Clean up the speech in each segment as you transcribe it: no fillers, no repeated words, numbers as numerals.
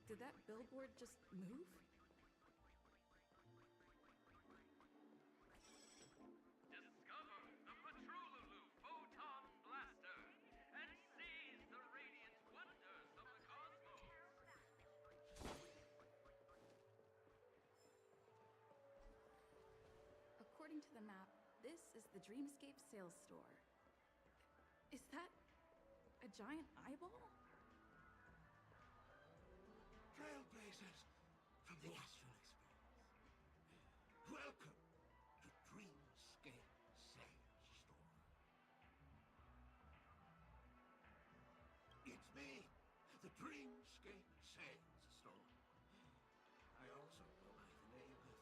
Did that billboard just move? Discover the Patrolulu Photon Blaster and seize the radiant wonders of the cosmos. According to the map, this is the Dreamscape sales store. Is that a giant eyeball? Trailblazers from the Astral Express. Welcome to Dreamscape Sales Store. It's me, the Dreamscape Sales Store. I also go by the name of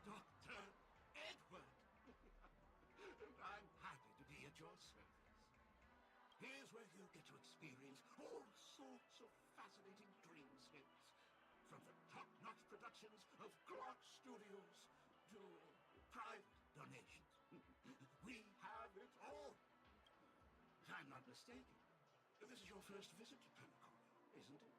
Dr. Edward. And I'm happy to be at your service. Here's where you get to experience all sorts of fascinating dreamscapes. From the top-notch productions of Clark Studios to private donations. We have it all. If I'm not mistaken, this is your first visit to Pentagon, isn't it?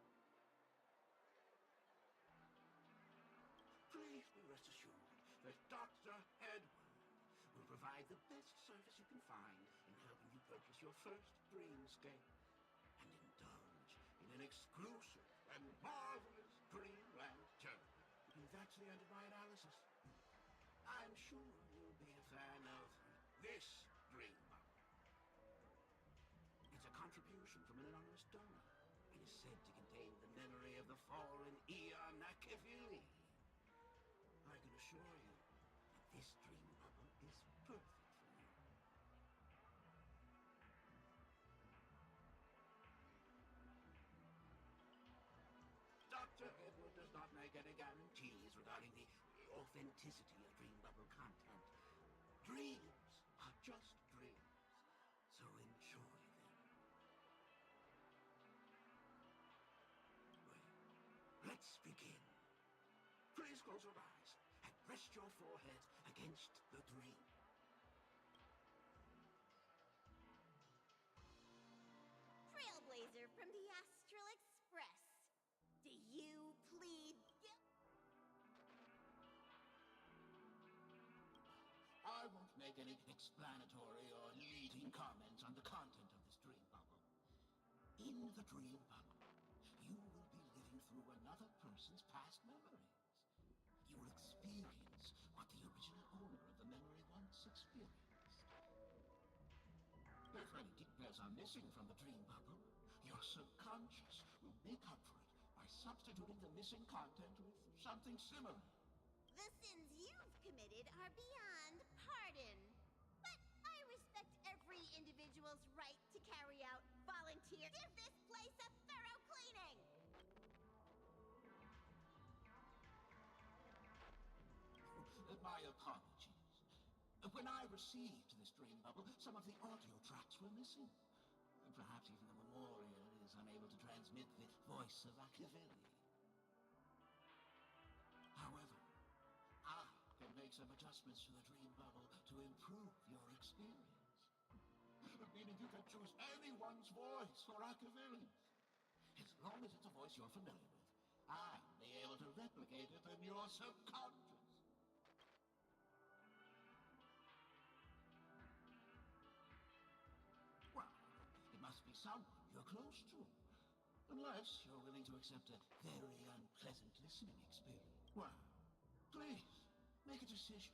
Please be rest assured that Dr. Edward will provide the best service you can find in helping you purchase your first dreamscape and indulge in an exclusive and marvelous dreamland journey. And that's the end of my analysis. I'm sure you'll be a fan of this dream bubble. It's a contribution from an anonymous donor. It is said to contain the memory of the fallen Eon Nakavili. I can assure you that this dream bubble is perfect for you. Dr. Edward does not make any guarantees regarding the authenticity of dream bubble content. Dreams are just dreams, so enjoy them. Well, let's begin. Please close your eyes and rest your forehead against the dream. Trailblazer from the Astral Express. Do you plead guilty? I won't make any explanatory or leading comments on the content of this dream bubble. In the dream bubble, you will be living through another person's past memories. You will experience what the original owner of the memory once experienced. If any details are missing from the dream bubble, your subconscious will make up for it by substituting the missing content with something similar. The sins you've committed are beyond pardon. But I respect every individual's right to carry out volunteer. Give this place a thorough cleaning! My apologies. When I received this dream bubble, some of the audio tracks were missing. Perhaps even the memorial is unable to transmit the voice of Akavili. However, I can make some adjustments to the dream bubble to improve your experience. Meaning you can choose anyone's voice for Akavili. As long as it's a voice you're familiar with, I'll be able to replicate it in your subconscious. Well, it must be someone you're close to. Unless you're willing to accept a very unpleasant listening experience. Well, please, make a decision.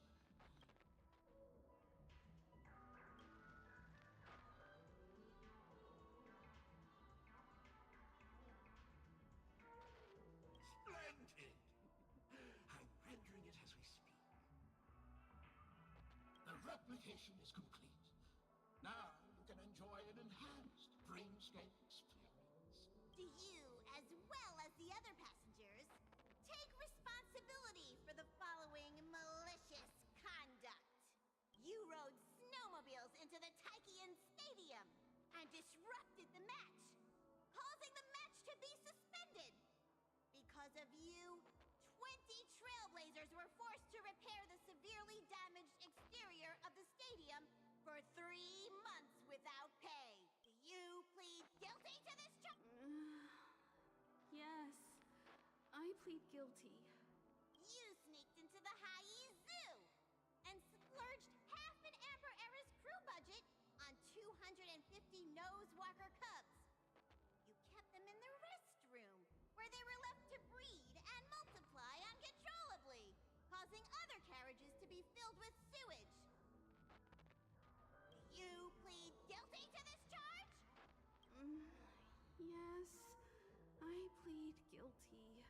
Splendid! I'm rendering it as we speak. The replication is complete. Now you can enjoy an enhanced dreamscape experience. Do you, as well as the other passengers, take responsibility for the following malicious conduct? You rode snowmobiles into the Taikian Stadium and disrupted the match, causing the match to be suspended. Because of you, 20 Trailblazers were forced to repair the severely damaged exterior of the stadium for 3 months without pay. Do you plead guilty to this charge? Yes. plead guilty. You sneaked into the High Zoo and splurged half an Amber Era's crew budget on 250 Nosewalker cubs. You kept them in the restroom, where they were left to breed and multiply uncontrollably, causing other carriages to be filled with sewage. You plead guilty to this charge? Yes, I plead guilty.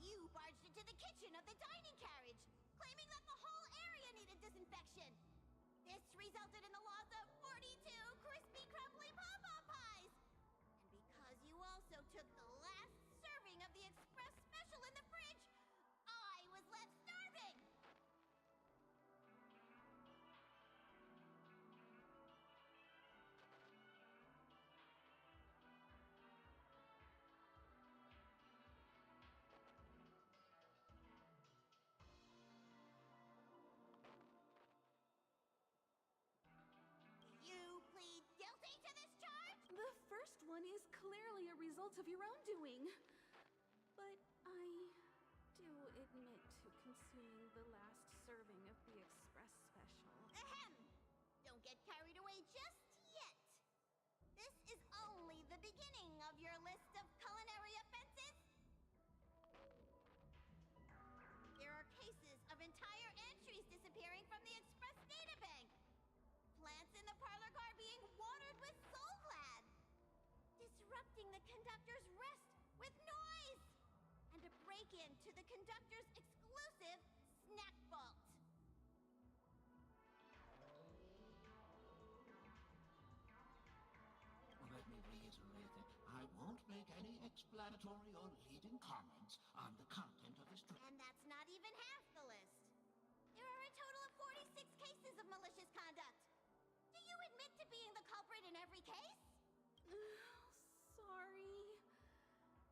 You barged into the kitchen of the dining carriage, claiming that the whole area needed disinfection. This resulted in the loss of 42 crispy, crumbly pom-pom pies. And because you also took the last serving of the express special in the fridge, I was left starving. You plead guilty to this charge? The first one is clearly a result of your own doing. But I do admit to consuming the last serving of the express special. Ahem! Don't get carried away just yet. This is only the beginning of your list of culinary offenses. There are cases of entire entries disappearing from the express databank. Plants in the parlor car being watered with Soul Glad. Disrupting the conductor's rest with noise. And a break-in to the conductor's exclusive snack vault. Let me reiterate that I won't make any explanatory or leading comments on the content of this drink. And that's not even half the list. There are a total of 46 cases of malicious conduct. Do you admit to being the culprit in every case? Sorry.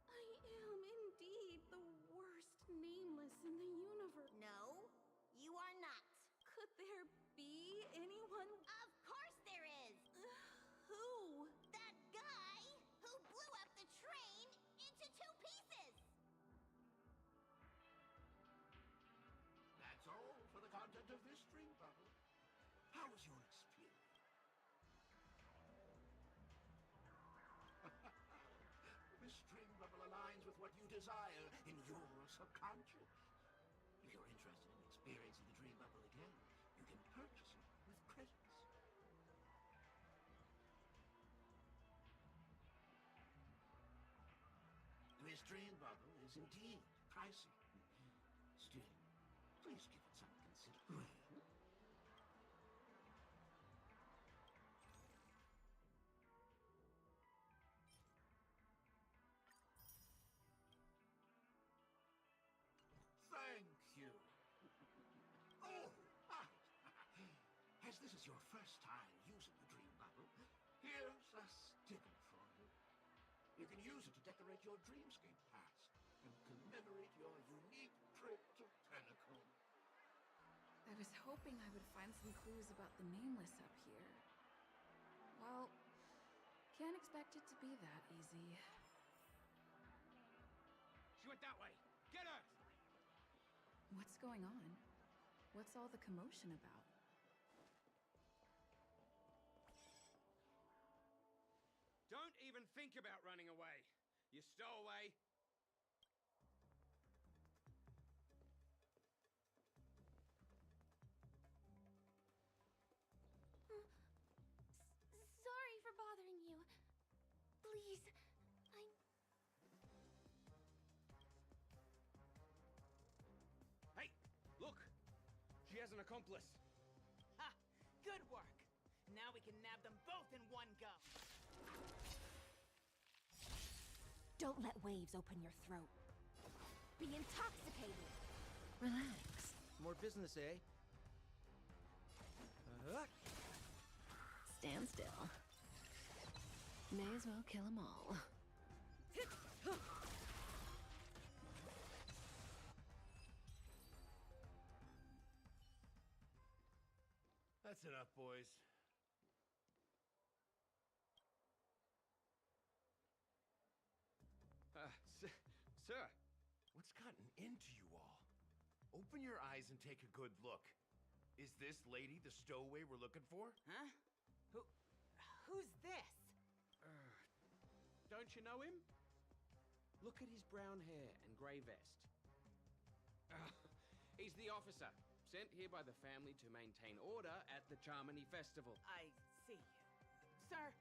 I am indeed the worst nameless in the universe. No, you are not. Could there be anyone? Of course there is. Who? That guy who blew up the train into 2 pieces. That's all for the content of this dream bubble. How was your experience? This dream bubble aligns with what you desire in your subconscious. If you're interested in experiencing the dream bubble again, you can purchase it with credits. This dream bubble is indeed pricey. Still, please give it some consideration. Thank you. Oh, hi. As this is your first time using the dream bubble, here's a sticker for you. You can use it to decorate your dreamscape past and commemorate your unique trip to Pinnacle. I was hoping I would find some clues about the nameless up here. Well, can't expect it to be that easy. She went that way. Get her! What's going on? What's all the commotion about? Don't even think about running away. You stowaway. Sorry for bothering you. Please, Hey, look! She has an accomplice. Ha! Good work! Now we can nab them both in one go. Don't let waves open your throat. Be intoxicated. Relax. More business, eh? Stand still. May as well kill them all. That's enough, boys. Open your eyes and take a good look. Is this lady the stowaway we're looking for? Huh? Who's this? Don't you know him? Look at his brown hair and grey vest. He's the officer, sent here by the family to maintain order at the Charmony Festival. I see. Sir,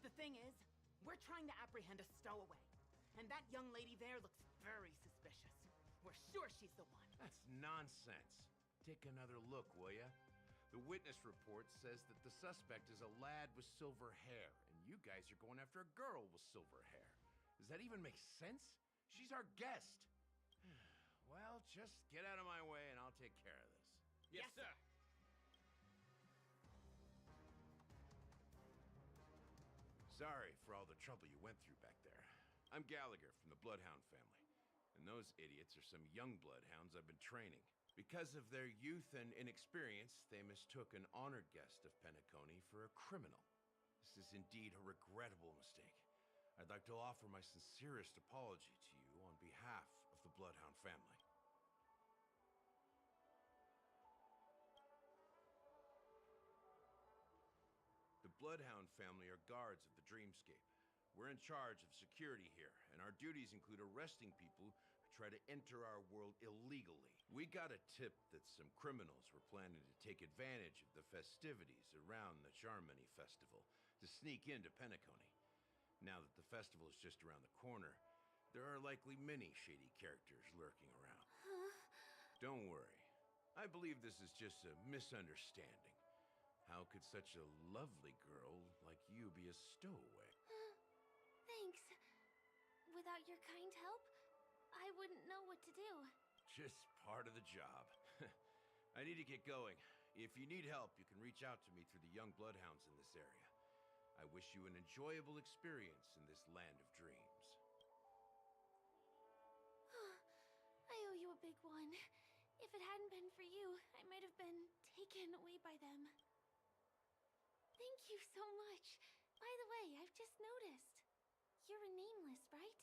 the thing is, we're trying to apprehend a stowaway. And that young lady there looks very suspicious. We're sure she's the one. That's nonsense. Take another look, will ya? The witness report says that the suspect is a lad with silver hair, and you guys are going after a girl with silver hair. Does that even make sense? She's our guest. Well, just get out of my way and I'll take care of this. Yes, sir. Sorry for all the trouble you went through back there. I'm Gallagher from the Bloodhound family. And those idiots are some young bloodhounds I've been training. Because of their youth and inexperience, they mistook an honored guest of Penacony for a criminal. This is indeed a regrettable mistake. I'd like to offer my sincerest apology to you on behalf of the Bloodhound family. The Bloodhound family are guards of the Dreamscape. We're in charge of security here, and our duties include arresting people who try to enter our world illegally. We got a tip that some criminals were planning to take advantage of the festivities around the Charmony Festival to sneak into Penacony. Now that the festival is just around the corner, there are likely many shady characters lurking around. Don't worry. I believe this is just a misunderstanding. How could such a lovely girl like you be a stowaway? Thanks. Without your kind help, I wouldn't know what to do. Just part of the job. I need to get going. If you need help, you can reach out to me through the young bloodhounds in this area. I wish you an enjoyable experience in this land of dreams. I owe you a big one. If it hadn't been for you, I might have been taken away by them. Thank you so much. By the way, I've just noticed. You're a nameless, right?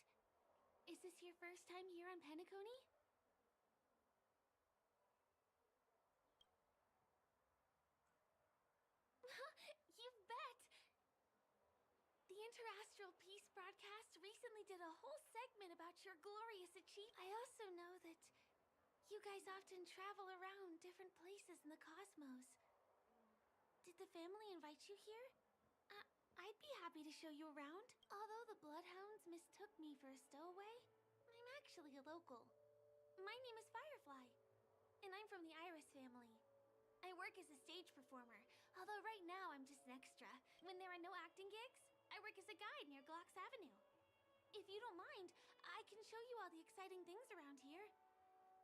Is this your first time here on Penacony? You bet! The Interastral Peace broadcast recently did a whole segment about your glorious achievement. I also know that you guys often travel around different places in the cosmos. Did the family invite you here? I'd be happy to show you around. Although the Bloodhounds mistook me for a stowaway, I'm actually a local. My name is Firefly, and I'm from the Iris family. I work as a stage performer, although right now I'm just an extra. When there are no acting gigs, I work as a guide near Glocks Avenue. If you don't mind, I can show you all the exciting things around here.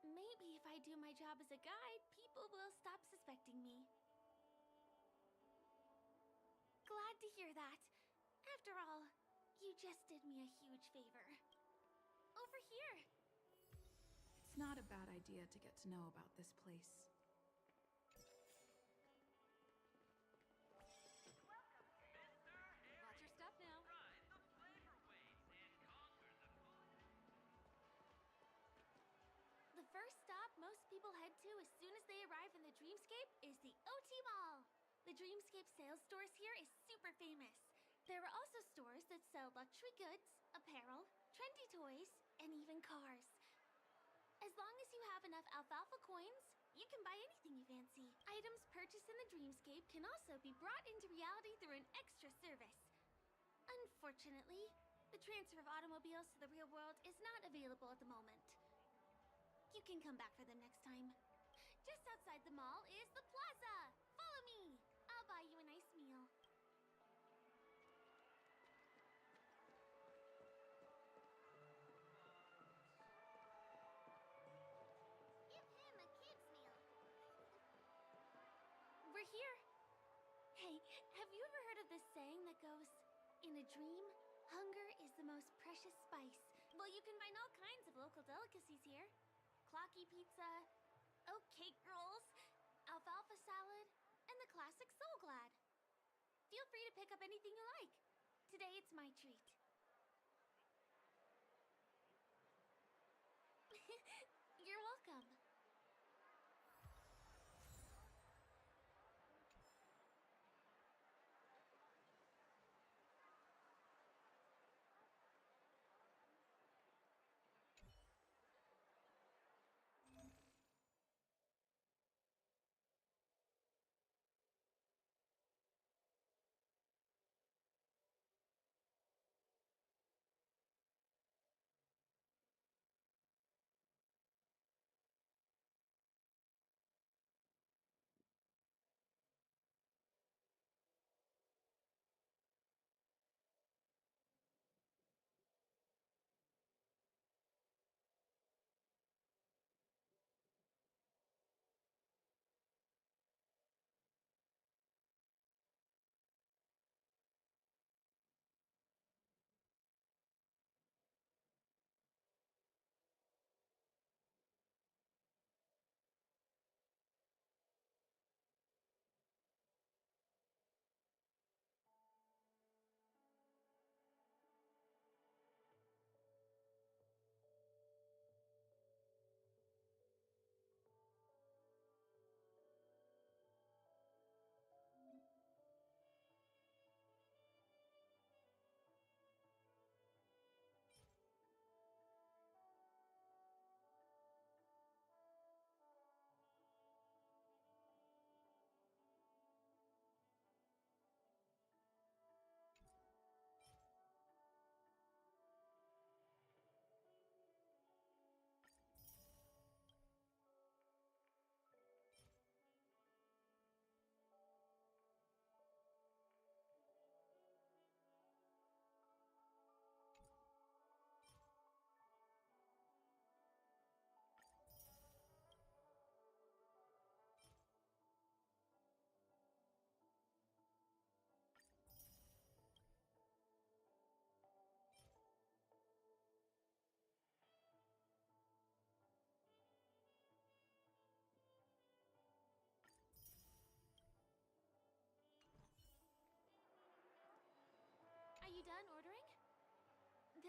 Maybe if I do my job as a guide, people will stop suspecting me. Glad to hear that. After all, you just did me a huge favor. Over here. It's not a bad idea to get to know about this place. Watch your step now. Ride the flavor waves and conquer the food. The first stop most people head to as soon as they arrive in the Dreamscape is the OT Mall. The Dreamscape sales stores here is super famous. There are also stores that sell luxury goods, apparel, trendy toys, and even cars. As long as you have enough alfalfa coins, you can buy anything you fancy. Items purchased in the Dreamscape can also be brought into reality through an extra service. Unfortunately, the transfer of automobiles to the real world is not available at the moment. You can come back for them next time. Just outside the mall is the plaza. Follow me. I'll buy you a nice meal. Give him a kid's meal. We're here. Hey, have you ever heard of this saying that goes, in a dream, hunger is the most precious spice? Well, you can find all kinds of local delicacies here. Clocky pizza, oat cake rolls, alfalfa salad, and the classic Soul Glad. Feel free to pick up anything you like. Today it's my treat. You're welcome.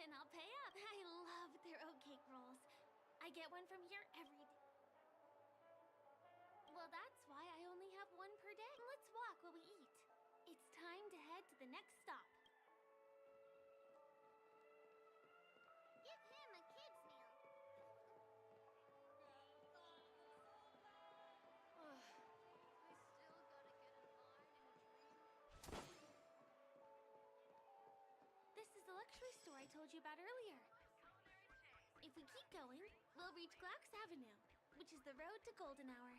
And I'll pay up. I love their oat cake rolls. I get one from here every day. Well, that's why I only have one per day. Let's walk while we eat. It's time to head to the next stop. Give him a kid's meal. This is the luxury store I told you about earlier. If we keep going, we'll reach Glax Avenue, which is the road to Golden Hour.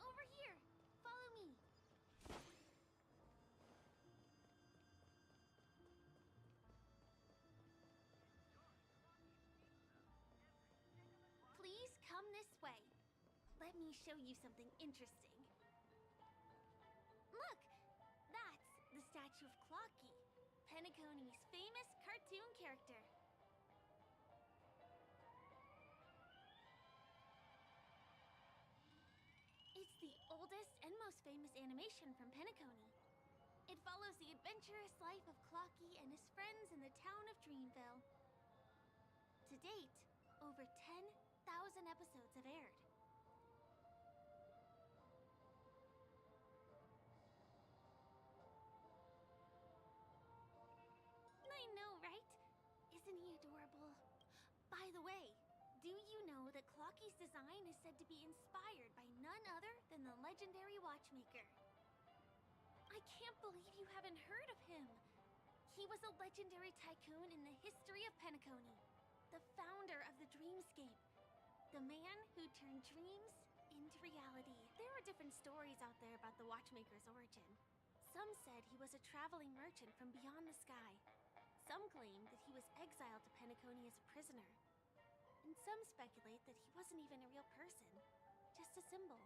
Over here! Follow me! Please come this way. Let me show you something interesting. Look! That's the statue of Clocky, Penacony's famous cartoon character. It's the oldest and most famous animation from Penacony. It follows the adventurous life of Clocky and his friends in the town of Dreamville. To date, over 10,000 episodes have aired. I know, right? Isn't he adorable? By the way, do you know that Clocky's design is said to be inspired by none other than the legendary watchmaker? I can't believe you haven't heard of him. He was a legendary tycoon in the history of Penacony, the founder of the Dreamscape, the man who turned dreams into reality. There are different stories out there about the watchmaker's origin. Some said he was a traveling merchant from beyond the sky. Some claim that he was exiled to Penacony as a prisoner. And some speculate that he wasn't even a real person, just a symbol.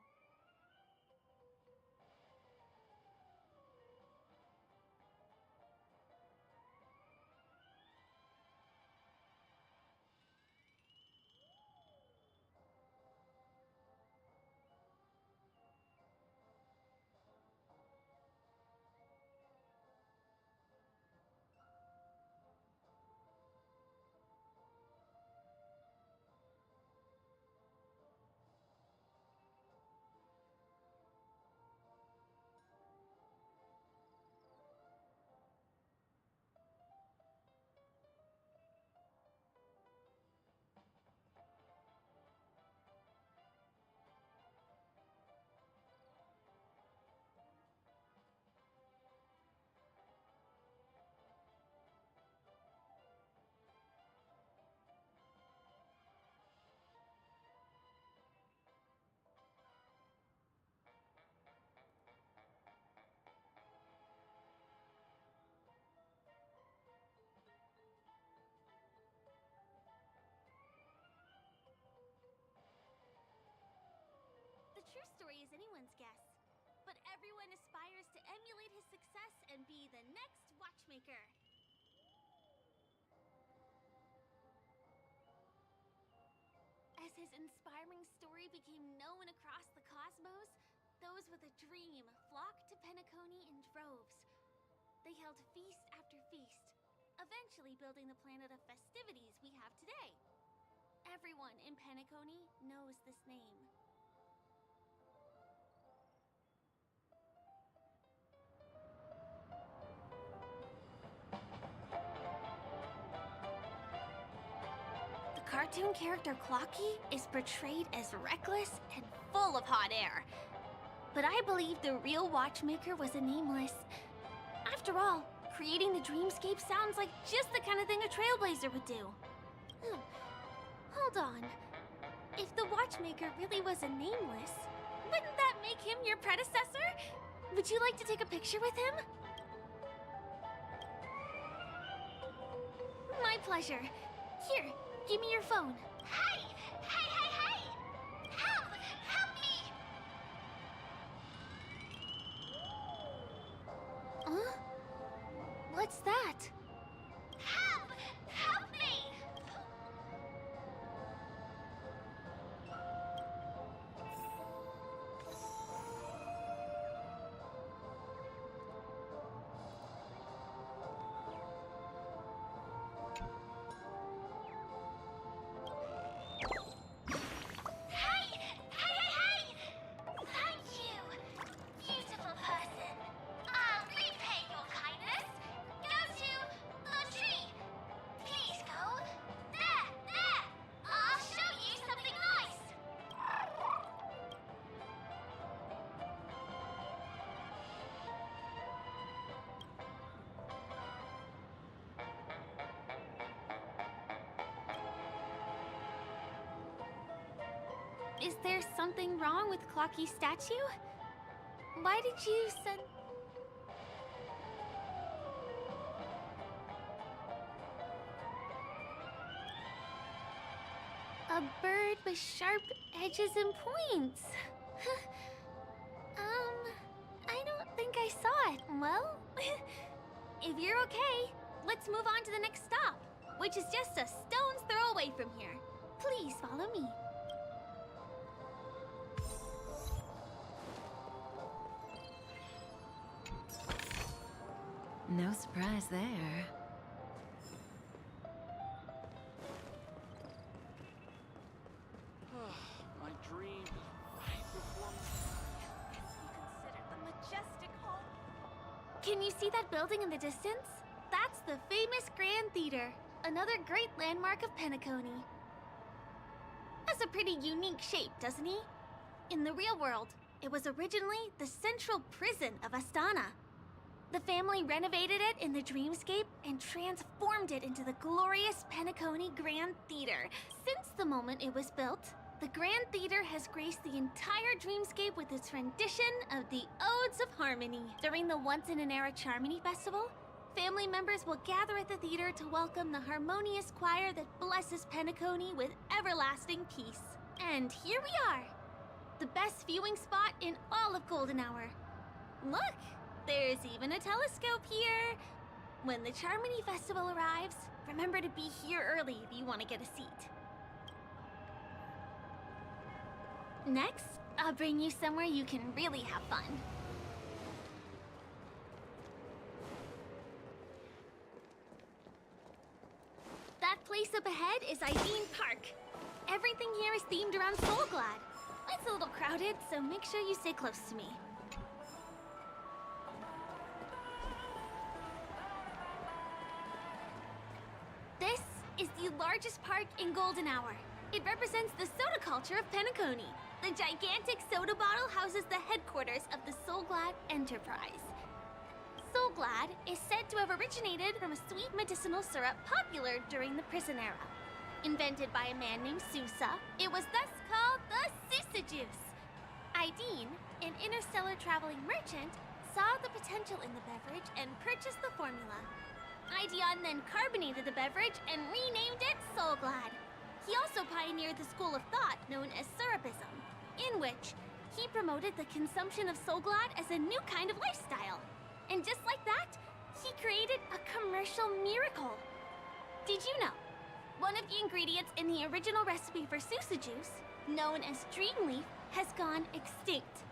The true story is anyone's guess, but everyone aspires to emulate his success and be the next watchmaker. As his inspiring story became known across the cosmos, those with a dream flocked to Penacony in droves. They held feast after feast, eventually building the planet of festivities we have today. Everyone in Penacony knows this name. The cartoon character Clocky is portrayed as reckless and full of hot air. But I believe the real watchmaker was a nameless. After all, creating the dreamscape sounds like just the kind of thing a trailblazer would do. Hold on. If the watchmaker really was a nameless, wouldn't that make him your predecessor? Would you like to take a picture with him? My pleasure. Here, give me your phone. Hey! Hey, hey, hey! Help! Help me! Huh? What's that? Help! Help me! Is there something wrong with Clocky's statue? Why did you send... A bird with sharp edges and points. I don't think I saw it. Well, if you're okay, let's move on to the next stop, which is just a stone's throw away from here. Please follow me. No surprise there. My dream is right before my... Consider the majestic hall. Can you see that building in the distance? That's the famous Grand Theater, another great landmark of Penacony. Has a pretty unique shape, doesn't he? In the real world, it was originally the central prison of Astana. The family renovated it in the dreamscape and transformed it into the glorious Penacony Grand Theater. Since the moment it was built, the Grand Theater has graced the entire dreamscape with its rendition of the Odes of Harmony. During the Once-in-an-Era Charmony Festival, family members will gather at the theater to welcome the harmonious choir that blesses Penacony with everlasting peace. And here we are, the best viewing spot in all of Golden Hour. Look! There's even a telescope here. When the Charmony Festival arrives, remember to be here early if you want to get a seat. Next, I'll bring you somewhere you can really have fun. That place up ahead is Ideen Park. Everything here is themed around Soulglad. It's a little crowded, so make sure you stay close to me. This is the largest park in Golden Hour. It represents the soda culture of Penacony. The gigantic soda bottle houses the headquarters of the Soulglad Enterprise. Soulglad is said to have originated from a sweet medicinal syrup popular during the prison era. Invented by a man named Sousa, it was thus called the Sousa Juice. Ideen, an interstellar traveling merchant, saw the potential in the beverage and purchased the formula. Ideon then carbonated the beverage and renamed it Soulglad. He also pioneered the school of thought known as Syrupism, in which he promoted the consumption of Soulglad as a new kind of lifestyle. And just like that, he created a commercial miracle. Did you know? One of the ingredients in the original recipe for Sousa Juice, known as Dreamleaf, has gone extinct.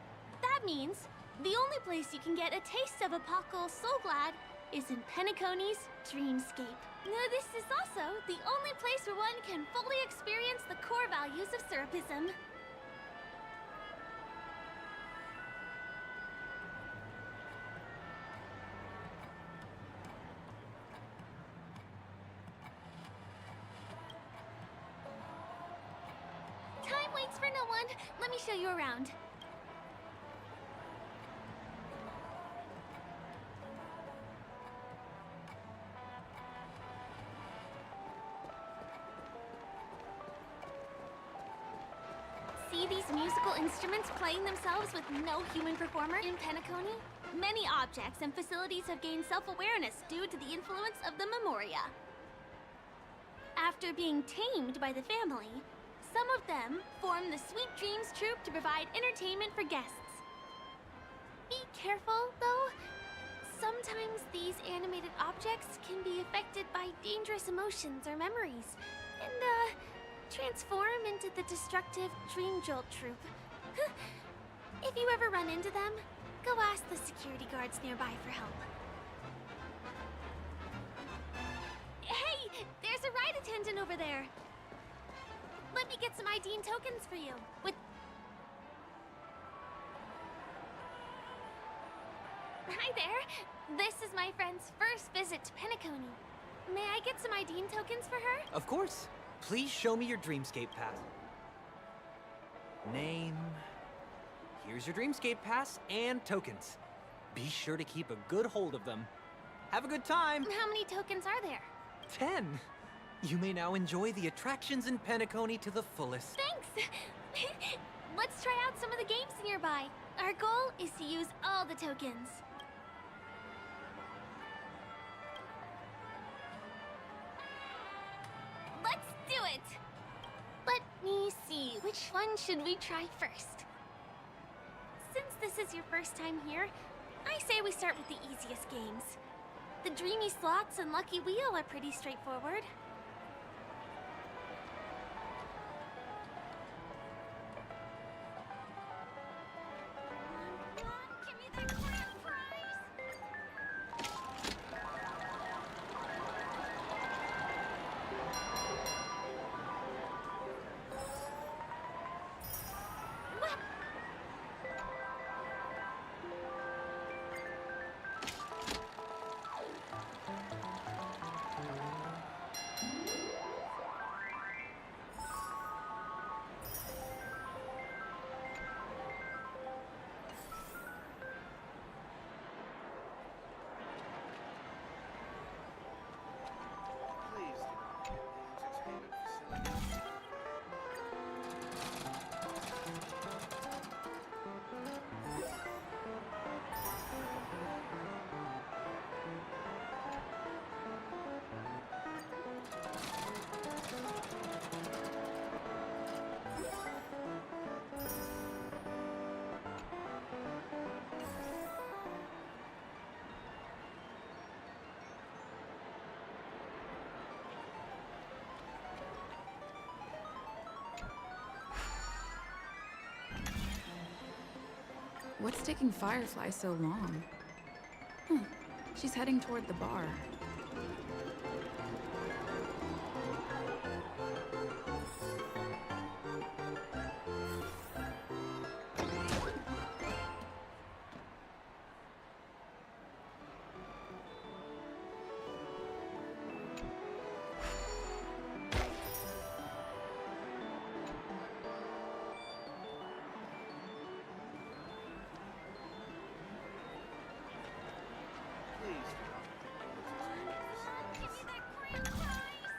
That means the only place you can get a taste of Apocal Soulglad is in Penacony's dreamscape. Now, this is also the only place where one can fully experience the core values of Syrupism. Time waits for no one. Let me show you around. See these musical instruments playing themselves with no human performer in Penacony? Many objects and facilities have gained self-awareness due to the influence of the Memoria. After being tamed by the family, some of them form the Sweet Dreams Troupe to provide entertainment for guests. Be careful, though. Sometimes these animated objects can be affected by dangerous emotions or memories, and, transform into the destructive Dream Jolt Troupe. If you ever run into them, go ask the security guards nearby for help. Hey! There's a ride attendant over there! Let me get some Ideen tokens for you. Hi there! This is my friend's first visit to Penacony. May I get some Ideen tokens for her? Of course. Please show me your Dreamscape Pass. Name. Here's your Dreamscape Pass and tokens. Be sure to keep a good hold of them. Have a good time! How many tokens are there? 10! You may now enjoy the attractions in Penacony to the fullest. Thanks! Let's try out some of the games nearby. Our goal is to use all the tokens. Let's do it! Let me see, which one should we try first? Since this is your first time here, I say we start with the easiest games. The Dreamy Slots and Lucky Wheel are pretty straightforward. Give me that grand prize! What? Please do not hit the entertainment facility. What's taking Firefly so long? She's heading toward the bar. Please do not hit the entertainment facility. Give me that grand prize!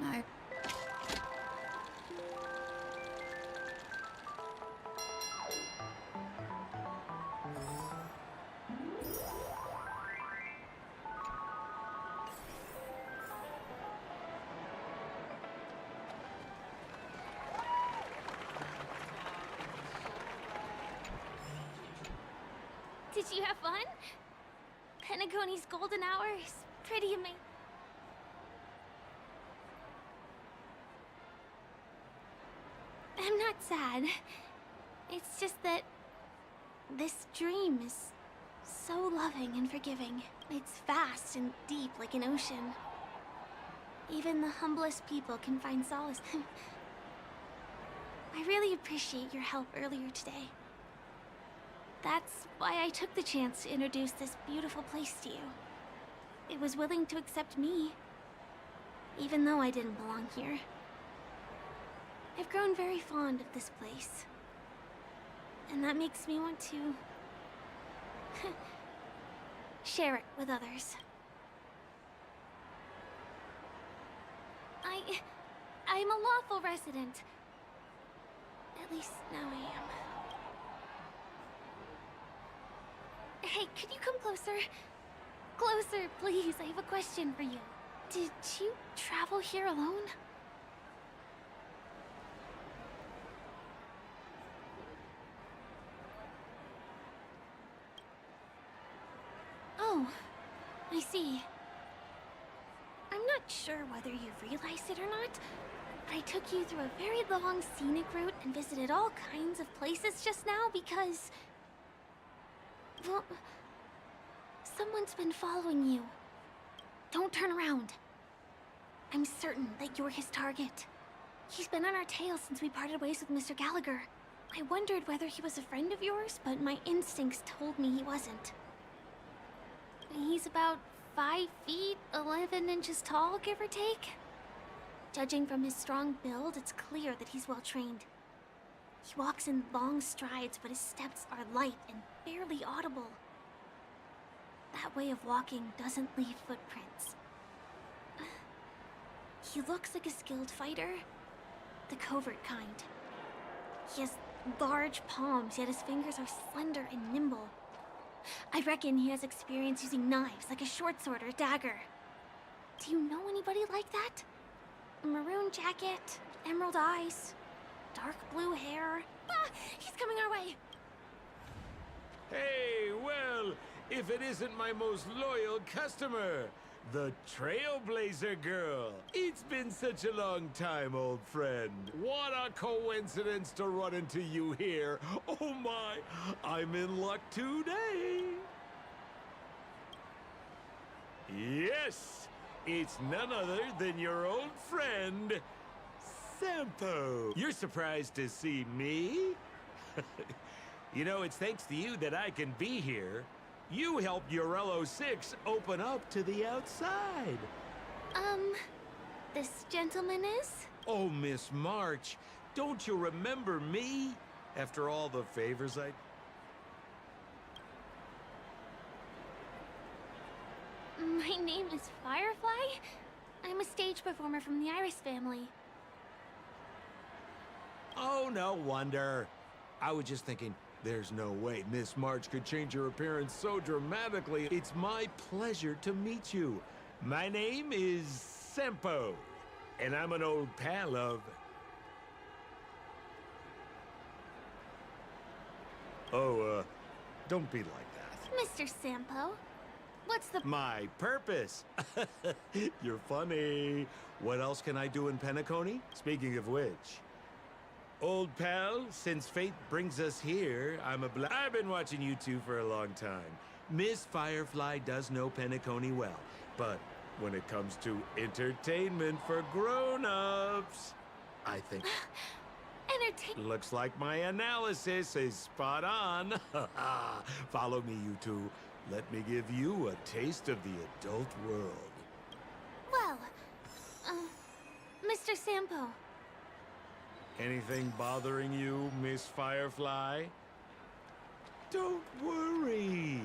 I... Did you have fun? Penacony's golden hour is pretty amazing. I'm not sad. It's just that this dream is so loving and forgiving. It's vast and deep like an ocean. Even the humblest people can find solace. I really appreciate your help earlier today. That's why I took the chance to introduce this beautiful place to you. It was willing to accept me, even though I didn't belong here. I've grown very fond of this place. And that makes me want to... share it with others. I'm a lawful resident. At least now I am. Hey, could you come closer? Closer, please. I have a question for you. Did you travel here alone? Oh, I see. I'm not sure whether you realized it or not. I took you through a very long scenic route and visited all kinds of places just now because... Well, someone's been following you. Don't turn around. I'm certain that you're his target. He's been on our tail since we parted ways with Mr. Gallagher. I wondered whether he was a friend of yours, but my instincts told me he wasn't. He's about 5 feet, 11 inches tall, give or take. Judging from his strong build, it's clear that he's well trained. He walks in long strides, but his steps are light and barely audible. That way of walking doesn't leave footprints. He looks like a skilled fighter, the covert kind. He has large palms, yet his fingers are slender and nimble. I reckon he has experience using knives, like a short sword or dagger. Do you know anybody like that? A maroon jacket, emerald eyes, dark blue hair. Ah! He's coming our way! Hey, well, if it isn't my most loyal customer, the Trailblazer girl. It's been such a long time, old friend. What a coincidence to run into you here. Oh my, I'm in luck today. Yes, it's none other than your old friend, Sampo. You're surprised to see me? You know, it's thanks to you that I can be here. You helped Urello 6 open up to the outside. This gentleman is? Oh, Miss March, don't you remember me? After all the favors I... My name is Firefly. I'm a stage performer from the Iris family. Oh, no wonder. I was just thinking, there's no way Miss March could change her appearance so dramatically. It's my pleasure to meet you. My name is Sampo, and I'm an old pal of... Oh, don't be like that. Mr. Sampo, what's the... My purpose. You're funny. What else can I do in Penacony? Speaking of which... Old pal, since fate brings us here, I've been watching you two for a long time. Miss Firefly does know Penacony well, but when it comes to entertainment for grown-ups, I think... Looks like my analysis is spot on. Follow me, you two. Let me give you a taste of the adult world. Well, Mr. Sampo. Anything bothering you, Miss Firefly? Don't worry.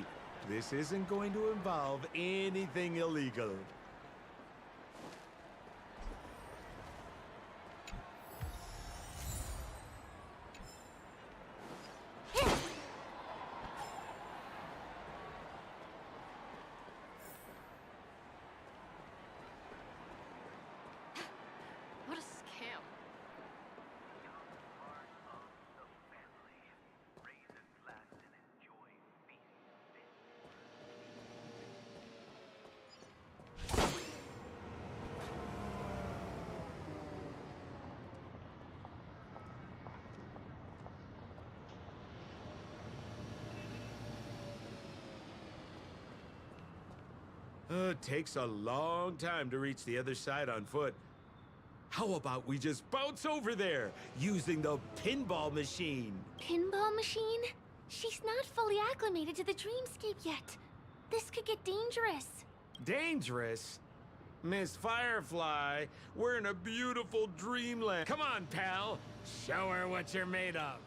This isn't going to involve anything illegal. What a scam. It takes a long time to reach the other side on foot. How about we just bounce over there, using the pinball machine? Pinball machine? She's not fully acclimated to the dreamscape yet. This could get dangerous. Dangerous? Miss Firefly, we're in a beautiful dreamland. Come on, pal. Show her what you're made of.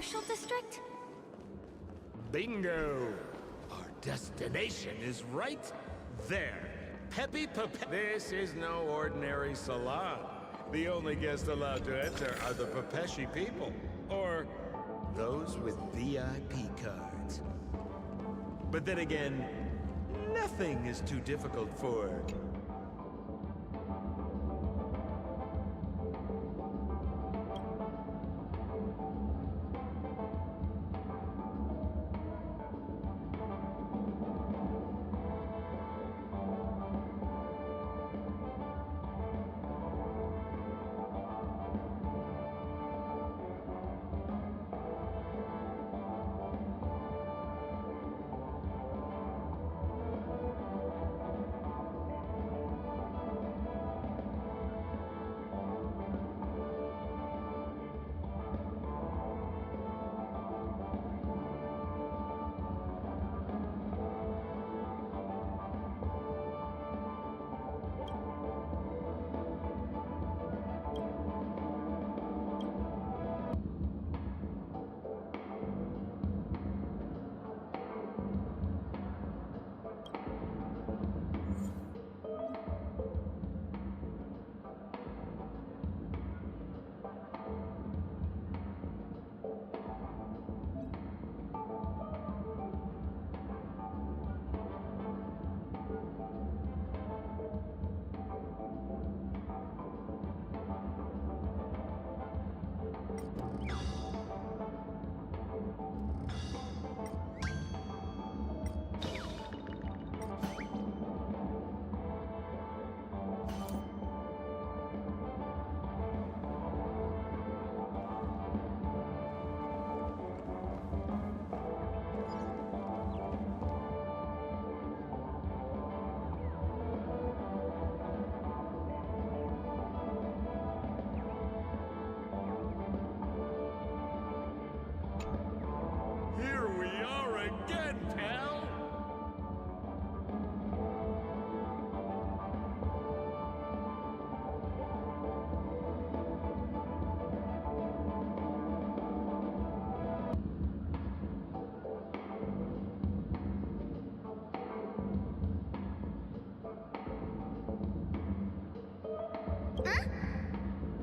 commercial district? Bingo! Our destination is right there. Peppy Pepe. This is no ordinary salon. The only guests allowed to enter are the Pepeshi people, or those with VIP cards. But then again, nothing is too difficult for... Here we are again, pal! Huh?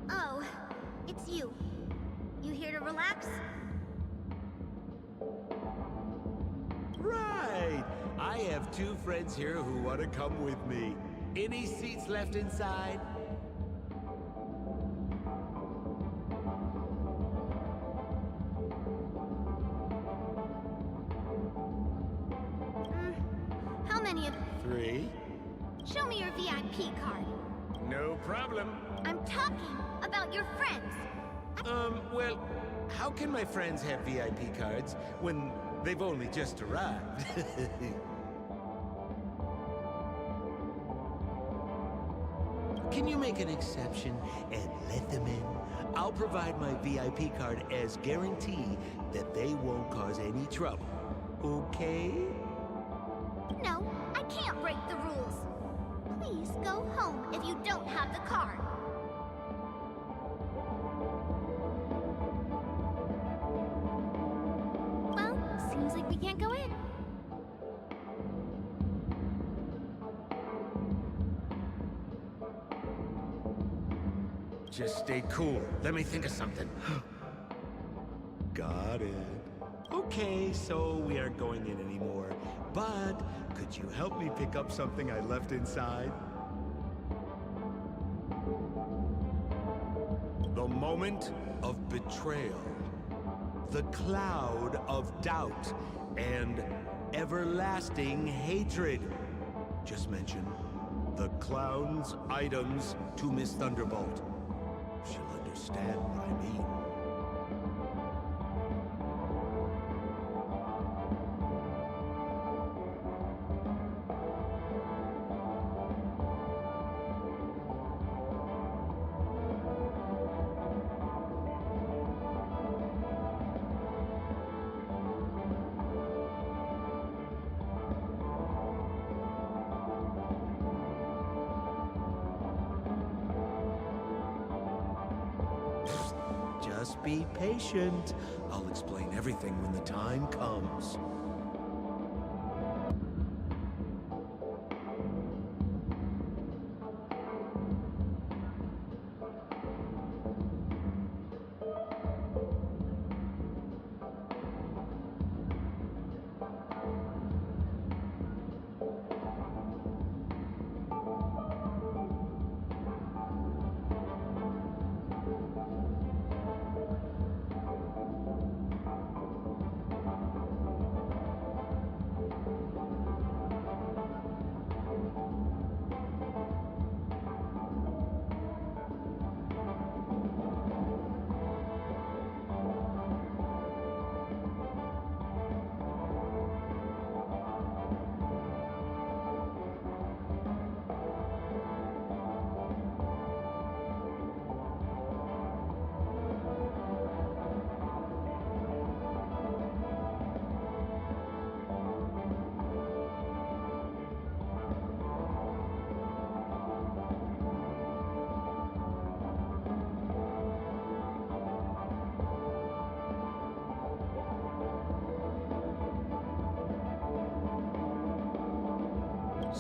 Oh, it's you. You here to relax? Right! I have two friends here who want to come with me. Any seats left inside? How many of... 3? Show me your VIP card. No problem. I'm talking about your friends. Well, how can my friends have VIP cards when they've only just arrived? Can you make an exception and let them in? I'll provide my VIP card as guarantee that they won't cause any trouble. Okay? No, I can't break the rules. Please go home if you don't have the card. Well, seems like we can't go in. Just stay cool. Let me think of something. Got it. Okay, so we aren't going in anymore. But could you help me pick up something I left inside? The moment of betrayal. The cloud of doubt and everlasting hatred. Just mention the clown's items to Miss Thunderbolt. She'll understand what I mean. Just be patient. I'll explain everything when the time comes.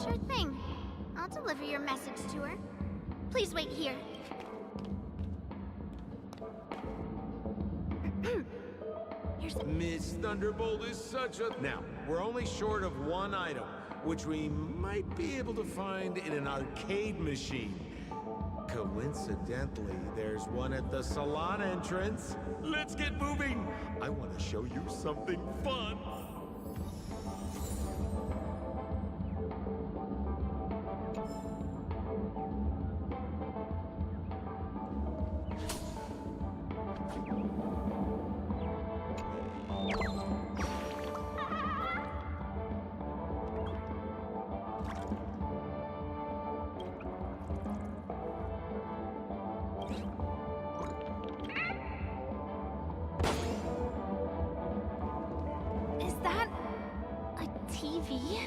Sure thing. I'll deliver your message to her. Please wait here. Miss Thunderbolt is such a... Now, we're only short of one item, which we might be able to find in an arcade machine. Coincidentally, there's one at the salon entrance. Let's get moving! I want to show you something fun! Is that a TV?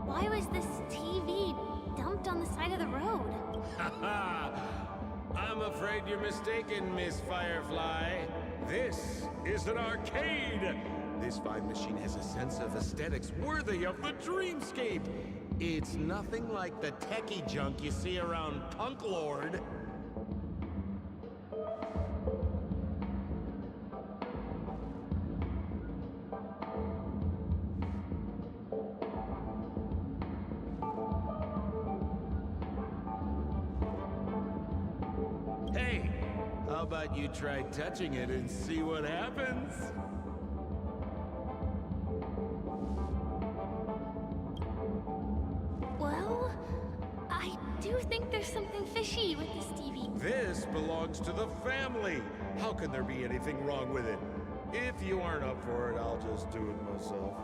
Why was this TV dumped on the side of the road? I'm afraid you're mistaken, Miss Firefly. This is an arcade! This fine machine has a sense of aesthetics worthy of the dreamscape. It's nothing like the techie junk you see around Punk Lord. Hey, how about you try touching it and see what happens? Well, I do think there's something fishy with this TV. This belongs to the family. How can there be anything wrong with it? If you aren't up for it, I'll just do it myself.